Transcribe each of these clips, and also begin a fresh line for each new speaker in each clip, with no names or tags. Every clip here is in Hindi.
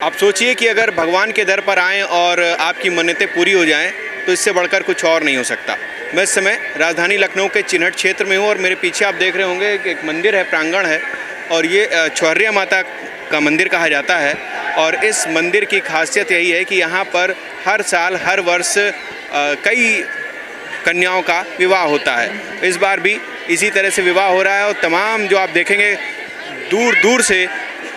आप सोचिए कि अगर भगवान के दर पर आएं और आपकी मन्नतें पूरी हो जाएं तो इससे बढ़कर कुछ और नहीं हो सकता। मैं इस समय राजधानी लखनऊ के चिन्हट क्षेत्र में हूं और मेरे पीछे आप देख रहे होंगे कि एक मंदिर है, प्रांगण है और ये छुहरिया माता का मंदिर कहा जाता है। और इस मंदिर की खासियत यही है कि यहाँ पर हर साल हर वर्ष कई कन्याओं का विवाह होता है। इस बार भी इसी तरह से विवाह हो रहा है और तमाम जो आप देखेंगे दूर दूर से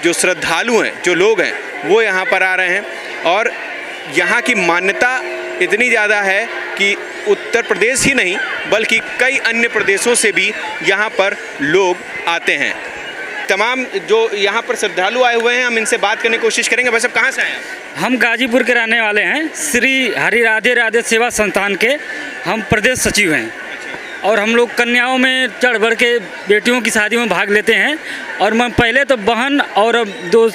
जो श्रद्धालु हैं, जो लोग हैं, वो यहाँ पर आ रहे हैं। और यहाँ की मान्यता इतनी ज़्यादा है कि उत्तर प्रदेश ही नहीं बल्कि कई अन्य प्रदेशों से भी यहाँ पर लोग आते हैं। तमाम जो यहाँ पर श्रद्धालु आए हुए हैं, हम इनसे बात करने की कोशिश करेंगे। भाई साहब, कहाँ से आए हैं?
हम गाजीपुर के रहने वाले हैं। श्री हरि राधे राधे सेवा संस्थान के हम प्रदेश सचिव हैं और हम लोग कन्याओं में चढ़ बढ़ के बेटियों की शादियों में भाग लेते हैं। और मैं पहले तो बहन और अब दो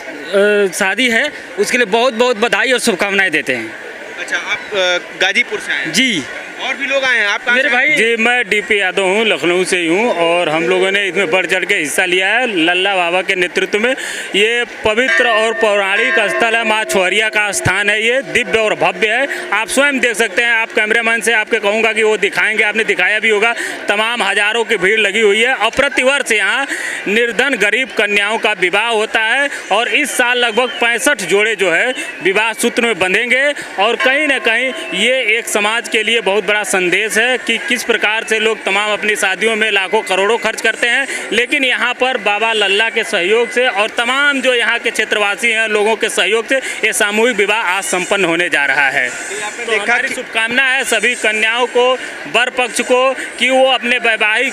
शादी है, उसके लिए बहुत बहुत बधाई और शुभकामनाएं देते हैं।
अच्छा, आप गाजीपुर से आए हैं?
जी।
और भी लोग आए हैं? आप
मेरे भाई
जी, मैं डीपी यादव हूँ, लखनऊ से ही हूँ और हम लोगों ने इसमें बढ़ चढ़ के हिस्सा लिया है। लल्ला बाबा के नेतृत्व में ये पवित्र और पौराणिक स्थल है, माँ छुहरिया का स्थान है। ये दिव्य और भव्य है। आप स्वयं देख सकते हैं। आप कैमरामैन से आपके कहूँगा कि वो दिखाएंगे, आपने दिखाया भी होगा। तमाम हजारों की भीड़ लगी हुई है और प्रतिवर्ष यहाँ निर्धन गरीब कन्याओं का विवाह होता है। और इस साल लगभग 65 जोड़े जो है विवाह सूत्र में बंधेंगे। और कहीं ना कहीं ये एक समाज के लिए बहुत बड़ा संदेश है कि किस प्रकार से लोग तमाम अपनी शादियों में लाखों करोड़ों खर्च करते हैं, लेकिन यहाँ पर बाबा लल्ला के सहयोग से और तमाम जो यहाँ के क्षेत्रवासी हैं लोगों के सहयोग से ये सामूहिक विवाह आज संपन्न होने जा रहा है। तो हमारी शुभकामना है सभी कन्याओं को, वर पक्ष को, कि वो अपने वैवाहिक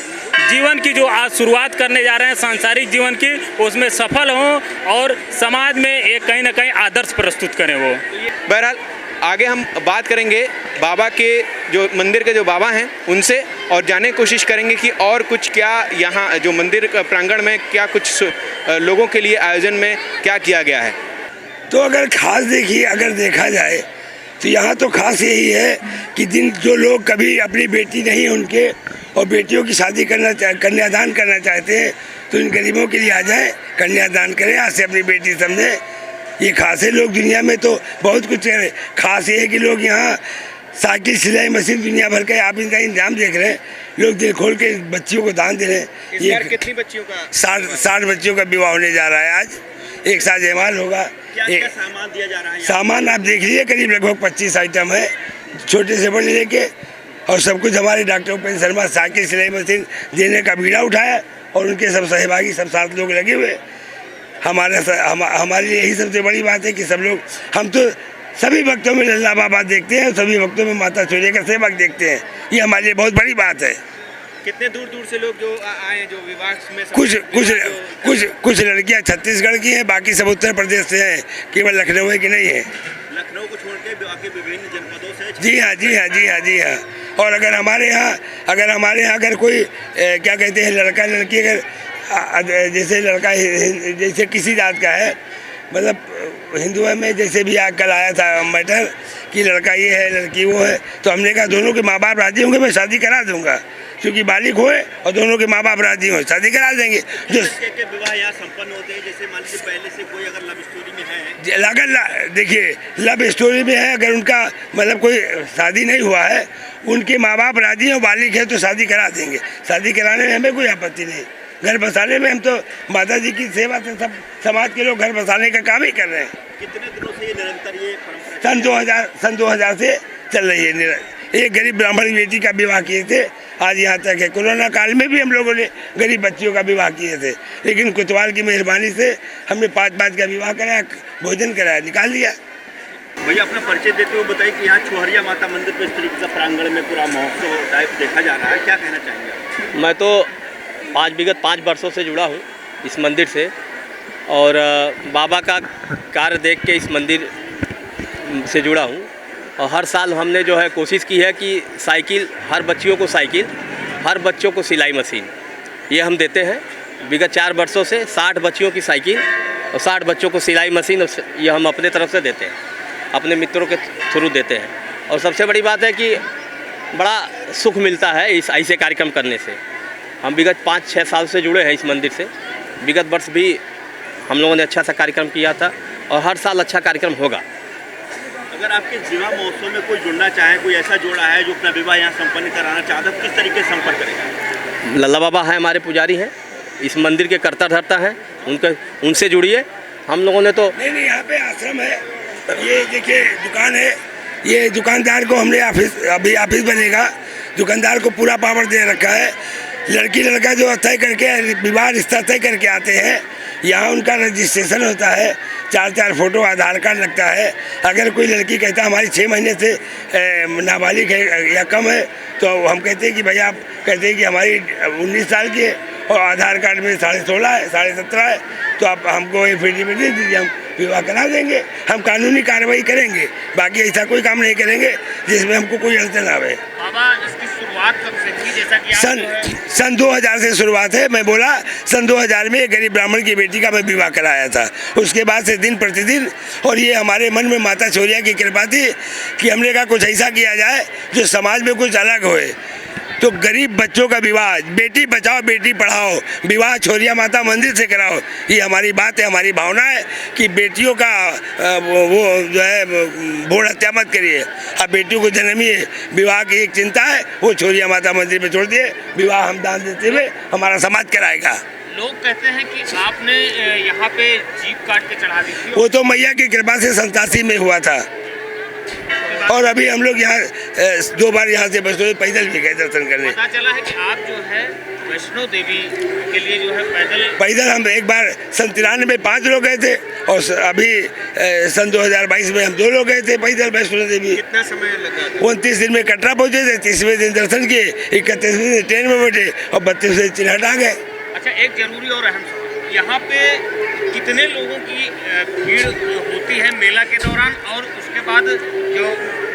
जीवन की जो आज शुरुआत करने जा रहे हैं सांसारिक जीवन की, उसमें सफल हों और समाज में एक कहीं ना कहीं आदर्श प्रस्तुत करें वो।
बहरहाल आगे हम बात करेंगे बाबा के जो मंदिर के जो बाबा हैं उनसे और जानने की कोशिश करेंगे कि और कुछ क्या यहाँ जो मंदिर प्रांगण में क्या कुछ लोगों के लिए आयोजन में क्या किया गया है।
तो अगर खास अगर देखा जाए तो यहाँ तो खास यही है कि जो लोग कभी अपनी बेटी नहीं उनके और बेटियों की शादी कन्यादान करना चाहते हैं तो इन गरीबों के लिए आ जाए, कन्यादान करें, आज से अपनी बेटी समझें। ये खास है। लोग दुनिया में तो बहुत कुछ कह रहे, खास ये है कि लोग यहाँ साइकिल, सिलाई मशीन, दुनिया भर का आप इनका इंतजाम देख रहे हैं। लोग दिल खोल के बच्चियों को दान दे रहे हैं।
ये कितनी बच्चियों का?
60 बच्चियों का विवाह होने जा रहा है आज। एक साथ जयमाल होगा।
क्या सामान दिया जा रहा है?
सामान आप देख लीजिए, करीब लगभग 25 आइटम है, छोटे से बड़े लेके। और सब कुछ हमारे डॉक्टर उपेंद्र शर्मा साइकिल, सिलाई मशीन देने का बीड़ा उठाया और उनके सब सहभागी सब 7 लोग लगे हुए। हमारे लिए यही सबसे बड़ी बात है कि सब लोग, हम तो सभी भक्तों में लल्ला बाबा देखते हैं, सभी भक्तों में माता छुहरिया का सेवक देखते हैं। ये हमारे लिए बहुत बड़ी बात है।
कितने दूर दूर से लोग जो आए हैं जो विवाह में?
कुछ लड़कियां छत्तीसगढ़ की हैं, बाकी सब उत्तर प्रदेश से हैं, केवल लखनऊ है कि नहीं है।
लखनऊ को छोड़ के बाकी विभिन्न जनपदों से?
जी हाँ। और अगर हमारे यहाँ अगर कोई क्या कहते हैं, लड़का लड़की अगर जैसे लड़का जैसे किसी जात का है, मतलब हिंदू में जैसे भी कल आया था मैटर कि लड़का ये है लड़की वो है, तो हमने कहा दोनों के माँ बाप राजी होंगे मैं शादी करा दूंगा, क्योंकि बालिग होए और दोनों के माँ बाप राजी हों, शादी करा देंगे। जो
विवाह यहाँ संपन्न होते हैं, जैसे मान लीजिए पहले से कोई अगर लव स्टोरी में है,
देखिए लव स्टोरी में है, अगर उनका मतलब कोई शादी नहीं हुआ है, उनके माँ बाप राजी हैं, बालिग है तो शादी करा देंगे। शादी कराने में हमें कोई आपत्ति नहीं। घर बसाने में हम तो माता जी की सेवा से सब समाज के लोग घर बसाने का काम ही कर रहे हैं।
कितने दिनों से ये निरंतर ये
सन 2000 से चल रही है। एक गरीब ब्राह्मण बेटी का विवाह किए थे, आज यहाँ तक है। कोरोना काल में भी हम लोगों ने गरीब बच्चियों का विवाह किए थे, लेकिन कोतवाल की मेहरबानी से हमने 5 का विवाह कराया, भोजन कराया, निकाल दिया।
भैया अपना परिचय देते हुए बताइए कि यहाँ छुहरिया माता मंदिर पर इस तरीके का प्रांगण में पूरा महोत्सव टाइप देखा जा रहा है, क्या कहना चाहेंगे?
मैं तो 5 वर्षों से जुड़ा हूँ इस मंदिर से और बाबा का कार्य देख के इस मंदिर से जुड़ा हूँ। और हर साल हमने जो है कोशिश की है कि साइकिल, हर बच्चियों को साइकिल, हर बच्चों को सिलाई मशीन, ये हम देते हैं। विगत 4 वर्षों से 60 बच्चियों की साइकिल और 60 बच्चों को सिलाई मशीन, ये हम अपने तरफ से देते हैं, अपने मित्रों के थ्रू देते हैं। और सबसे बड़ी बात है कि बड़ा सुख मिलता है इस ऐसे कार्यक्रम करने से। हम विगत 5-6 साल से जुड़े हैं इस मंदिर से। विगत वर्ष भी हम लोगों ने अच्छा सा कार्यक्रम किया था और हर साल अच्छा कार्यक्रम होगा।
अगर आपके जिला महोत्सव में कोई जुड़ना चाहे, कोई ऐसा जोड़ा है जो अपना विवाह यहाँ संपन्न कराना चाहता है, किस तरीके से संपर्क करेगा?
लल्ला बाबा हैं हमारे पुजारी हैं, इस मंदिर के कर्ता धर्ता हैं, उनसे जुड़िए। हम लोगों ने तो
नहीं, यहाँ पे आश्रम है, ये देखिए दुकान है, ये दुकानदार को हमने अभी ऑफिस बनेगा, दुकानदार को पूरा पावर दे रखा है। लड़की लड़का जो तय करके विवाह रिश्ता तय करके आते हैं, यहाँ उनका रजिस्ट्रेशन होता है, 4 फोटो आधार कार्ड लगता है। अगर कोई लड़की कहता है हमारी 6 महीने से नाबालिग है या कम है, तो हम कहते हैं कि भैया, आप कहते हैं कि हमारी 19 साल की है और आधार कार्ड में 16.5 है, 17.5 है, तो आप हमको एफिडेविट दे दीजिए, हम विवाह करा देंगे। हम कानूनी कार्रवाई करेंगे, बाकी ऐसा कोई काम नहीं करेंगे जिसमें हमको कोई अड़चन आवे।
बाबा, इसकी शुरुआत कब से थी? जैसा कि
सन 2000 से शुरुआत है। मैं बोला सन 2000 में एक गरीब ब्राह्मण की बेटी का मैं विवाह कराया था। उसके बाद से दिन प्रतिदिन, और ये हमारे मन में माता छोरिया की कृपा थी कि हमने कहा कुछ ऐसा किया जाए जो समाज में कुछ अलग होए। तो गरीब बच्चों का विवाह, बेटी बचाओ बेटी पढ़ाओ, विवाह छोरिया माता मंदिर से कराओ, ये हमारी बात है, हमारी भावना है कि बेटियों का वो जो है भ्रूण हत्या मत करिए। अब बेटियों को जन्मिए, विवाह की एक चिंता है, वो छोरिया माता मंदिर में छोड़ दिए, विवाह हम दान देते हुए हमारा समाज कराएगा।
लोग कहते हैं कि आपने यहाँ पे जीप काट के चढ़ा दी थी।
वो तो मैया की कृपा से 87 में हुआ था, और अभी हम लोग यहाँ 2 बार यहाँ से वैष्णो पैदल भी गए दर्शन करने।
पता चला है कि आप जो है वैष्णो देवी के लिए जो है
पैदल हम एक बार सन 93 में 5 लोग गए थे, और अभी सन 2022 में हम 2 लोग गए थे पैदल वैष्णो देवी।
कितना समय लगा?
29 दिन में कटरा पहुँचे थे, 30वें दिन दर्शन किए, 31वें दिन ट्रेन में बैठे और 32वें चिन्हट आ गए।
अच्छा, एक जरूरी और अहम सवाल, यहाँ पे कितने लोगों की भीड़ होती है मेला के दौरान, और उसके बाद जो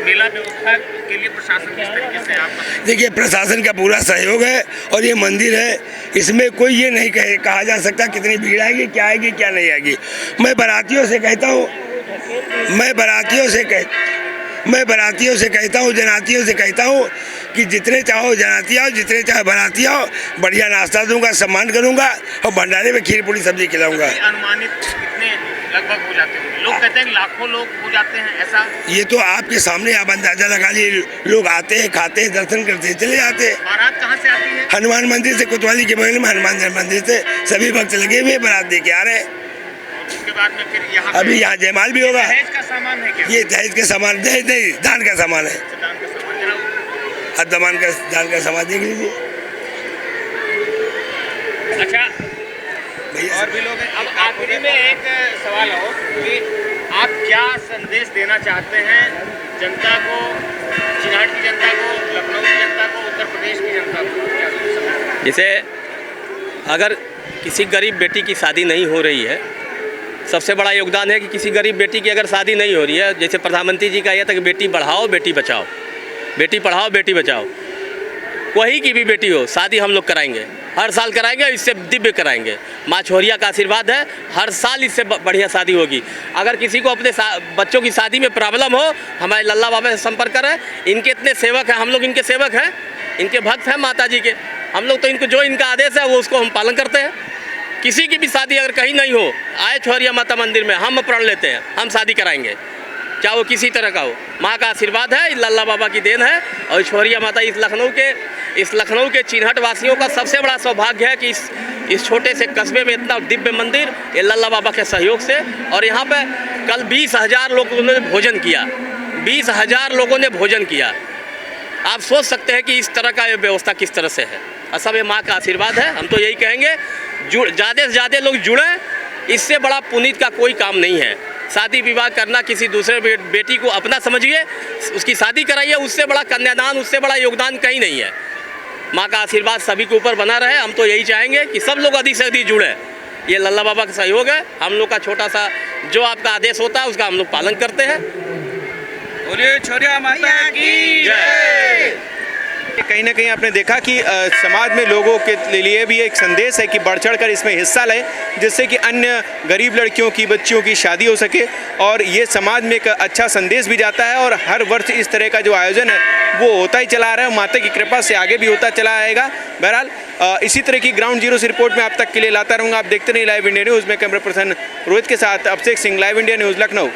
मेला व्यवस्था के लिए प्रशासन किस तरीके से आप बताएं?
देखिए, प्रशासन का पूरा सहयोग है, और ये मंदिर है, इसमें कोई ये नहीं कहा जा सकता कितनी भीड़ आएगी, क्या आएगी क्या नहीं आएगी। मैं बारातियों से कहता हूँ, जनातियों से कहता हूँ कि जितने चाहो जनाती आओ, जितने चाहे बाराती आओ, बढ़िया नाश्ता दूंगा, सम्मान करूंगा, और भंडारे में खीर पूरी सब्जी खिलाऊंगा।
अनुमानित कितने लगभग हो जाते हैं? लोग कहते हैं लाखों लोग हो जाते हैं, ऐसा?
ये तो आपके सामने आप अंदाजा लगा लिए। लोग आते हैं, खाते हैं, दर्शन करते हैं, चले जाते हैं।
बारात कहाँ से आती है?
हनुमान मंदिर से, कोतवाली के बगल में हनुमान मंदिर से सभी भक्त लगे हुए बारात दे के आ रहे हैं।
उसके बाद में फिर यहाँ
अभी यहाँ जयमाल भी होगा।
दहेज का सामान है क्या?
ये दहेज का सामान, दहेज नहीं, दान का सामान है।
दान का सामान जरा।
दान का सामान देख लीजिए।
अच्छा,
भैया
और भी लोग हैं। अब आखिरी में एक सवाल हो कि आप क्या संदेश देना चाहते हैं जनता को, चिन्हट की जनता को, लखनऊ की जनता को, उत्तर प्रदेश की जनता को? क्या संदेश?
जैसे अगर किसी गरीब बेटी की शादी नहीं हो रही है, सबसे बड़ा योगदान है कि किसी गरीब बेटी की अगर शादी नहीं हो रही है, जैसे प्रधानमंत्री जी का यह था कि बेटी बढ़ाओ बेटी बचाओ, बेटी पढ़ाओ बेटी बचाओ, कोई की भी बेटी हो शादी हम लोग कराएंगे, हर साल कराएंगे, इससे दिव्य कराएंगे। माँ छोरिया का आशीर्वाद है, हर साल इससे बढ़िया शादी होगी। अगर किसी को अपने बच्चों की शादी में प्रॉब्लम हो, हमारे लल्ला बाबा से संपर्क करें। इनके इतने सेवक हैं, हम लोग इनके सेवक हैं, इनके भक्त हैं माता जी के। हम लोग तो इनको जो इनका आदेश है वो उसको हम पालन करते हैं। किसी की भी शादी अगर कहीं नहीं हो, आए छोरिया माता मंदिर में, हम प्रण लेते हैं, हम शादी कराएंगे, चाहे वो किसी तरह का हो। माँ का आशीर्वाद है, लल्ला बाबा की देन है। और छोरिया माता इस लखनऊ के चिन्हट वासियों का सबसे बड़ा सौभाग्य है कि इस छोटे से कस्बे में इतना दिव्य मंदिर, ये लल्ला बाबा के सहयोग से। और यहाँ पे कल 20,000 लोगों ने भोजन किया, 20,000 लोगों ने भोजन किया। आप सोच सकते हैं कि इस तरह का व्यवस्था किस तरह से है। और सब ये माँ का आशीर्वाद है। हम तो यही कहेंगे, ज़्यादा से ज़्यादा लोग जुड़ें, इससे बड़ा पुनीत का कोई काम नहीं है। शादी विवाह करना, किसी दूसरे बेटी को अपना समझिए, उसकी शादी कराइए, उससे बड़ा कन्यादान, उससे बड़ा योगदान कहीं नहीं है। माँ का आशीर्वाद सभी के ऊपर बना रहे। हम तो यही चाहेंगे कि सब लोग अधिक से अधिक जुड़े। ये लल्ला बाबा का सहयोग है। हम लोग का छोटा सा जो आपका आदेश होता है उसका हम लोग पालन करते हैं।
बोलिए छोरिया माता की जय।
कहीं ना कहीं आपने देखा कि समाज में लोगों के लिए भी एक संदेश है कि बढ़ चढ़ कर इसमें हिस्सा लें, जिससे कि अन्य गरीब लड़कियों की, बच्चियों की शादी हो सके, और ये समाज में एक अच्छा संदेश भी जाता है। और हर वर्ष इस तरह का जो आयोजन है वो होता ही चला आ रहा है, माता की कृपा से आगे भी होता चला आएगा। बहरहाल इसी तरह की ग्राउंड जीरो से रिपोर्ट में आप तक के लिए लाता रहूँगा। आप देखते रहिए लाइव इंडिया न्यूज़ में कैमरा पर्सन रोहित के साथ Abhishek Singh, Live India News, Lucknow.